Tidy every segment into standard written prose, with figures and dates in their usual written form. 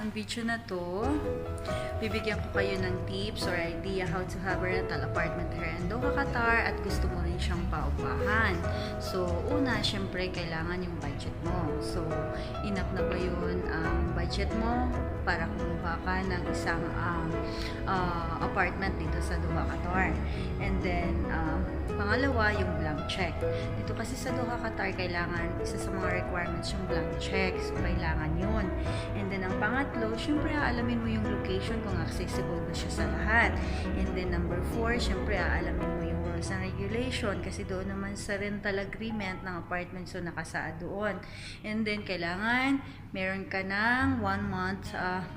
ang video na to, bibigyan ko kayo ng tips or idea how to have a rental apartment here in Doha, Qatar, at gusto mo rin siyang paupahan. So, una, syempre, kailangan yung budget mo. So, enough na ba yun ang budget mo para kumuha ka ng isang apartment dito sa Doha, Qatar? And then, pangalawa, yung blank check. Dito kasi sa Doha, Qatar, kailangan, isa sa mga requirements yung blank check. So, kailangan yun. And then, ang pangatlo, syempre, aalamin mo yung location kung accessible ba siya sa lahat. And then, number 4, syempre, aalamin mo yung rules and regulation kasi doon naman sa rental agreement ng apartment, so nakasaad doon. And then, kailangan, meron ka ng 1 month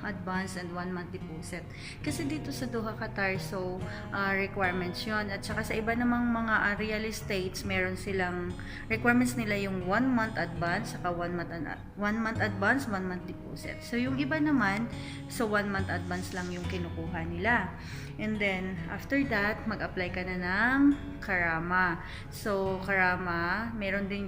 advance and 1 month deposit. Kasi dito sa Doha, Qatar, so, requirements yun. At saka sa iba namang mga real estates, meron silang requirements nila yung 1 month advance, saka 1 month advance, 1 month deposit. So, yung iba naman, so 1 month advance lang yung kinukuha nila. And then, after that, mag-apply ka na ng Karama. So, Karama, meron din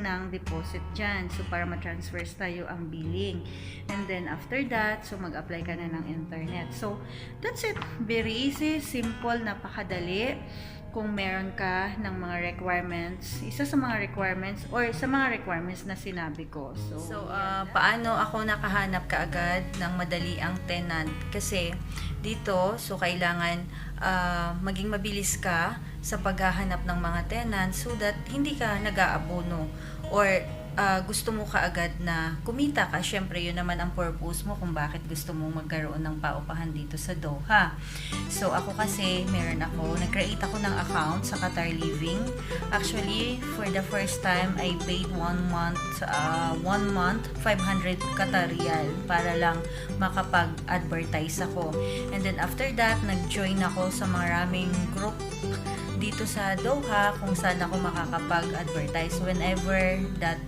ng deposit dyan. So, para ma-transfer tayo ang billing. And then, after that, so mag-apply ka na ng internet. So, that's it. Very easy, simple, napakadali. Kung meron ka ng mga requirements, isa sa mga requirements or sa mga requirements na sinabi ko. So paano ako nakahanap kaagad ng madali ang tenant? Kasi dito, so kailangan maging mabilis ka sa paghahanap ng mga tenant so that hindi ka nag-aabono or gusto mo kaagad na kumita ka. Syempre, yun naman ang purpose mo kung bakit gusto mo magkaroon ng paupahan dito sa Doha. So, ako kasi, nag-create ako ng account sa Qatar Living. Actually, for the first time, I paid 1 month 500 Qatar Riyal para lang makapag-advertise ako. And then, after that, nag-join ako sa maraming group dito sa Doha kung saan ako makakapag-advertise whenever that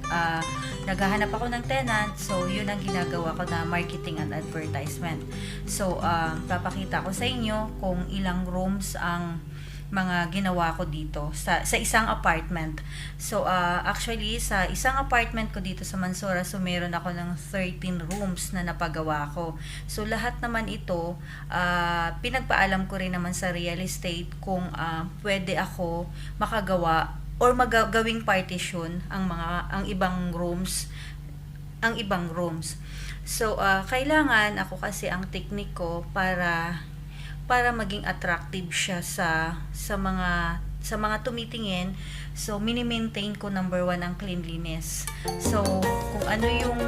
naghahanap ako ng tenant. So, yun ang ginagawa ko na marketing and advertisement. So, papakita ko sa inyo kung ilang rooms ang mga ginawa ko dito sa isang apartment. So, actually, sa isang apartment ko dito sa Mansura, so meron ako ng 13 rooms na napagawa ko. So, lahat naman ito, pinagpaalam ko rin naman sa real estate kung pwede ako makagawa or magagawing partition ang ibang rooms. So, kailangan ako kasi ang technique ko para maging attractive siya sa mga tumitingin. So, mini-maintain ko number 1 ang cleanliness. So, kung ano yung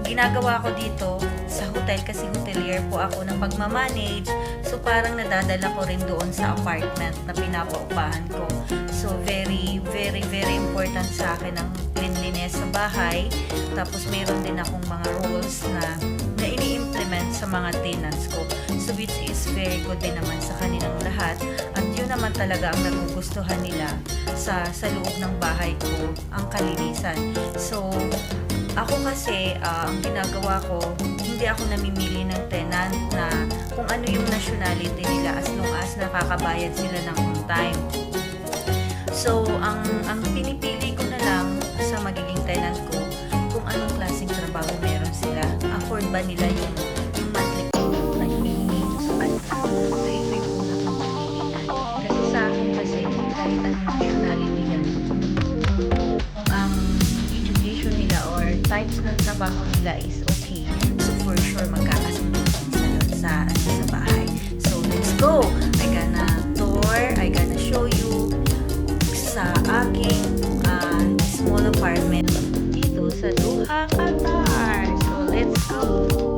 ginagawa ko dito sa hotel, kasi hotelier po ako ng pagmamanage, so parang nadadala ko rin doon sa apartment na pinapaupahan ko. So, very, very, very important sa akin ang cleanliness sa bahay. Tapos, meron din akong mga rules na ini-implement sa mga tenants ko. So, which is very good din naman sa kanilang lahat. At yun naman talaga ang nagugustuhan nila sa loob ng bahay ko, ang kalinisan. So, ako kasi, ang ginagawa ko, hindi ako namimili ng tenant na kung ano yung nationality nila as long as nakakabayad sila ng on time. So, ang pinipili ko na lang sa magiging tenant ko, kung anong klaseng trabaho meron sila. Afford ba nila yung monthly na hinihingi ko sa kanila. So, ito yung una kong pinilihan. Kasi sa akin kasi, kahit anong nationality yan, ang education nila or types ng trabaho nila is okay. So, for sure, magkakasundo sila sa bahay. So, let's go! I gonna show you sa aking small apartment dito sa Doha, Qatar. So, let's go!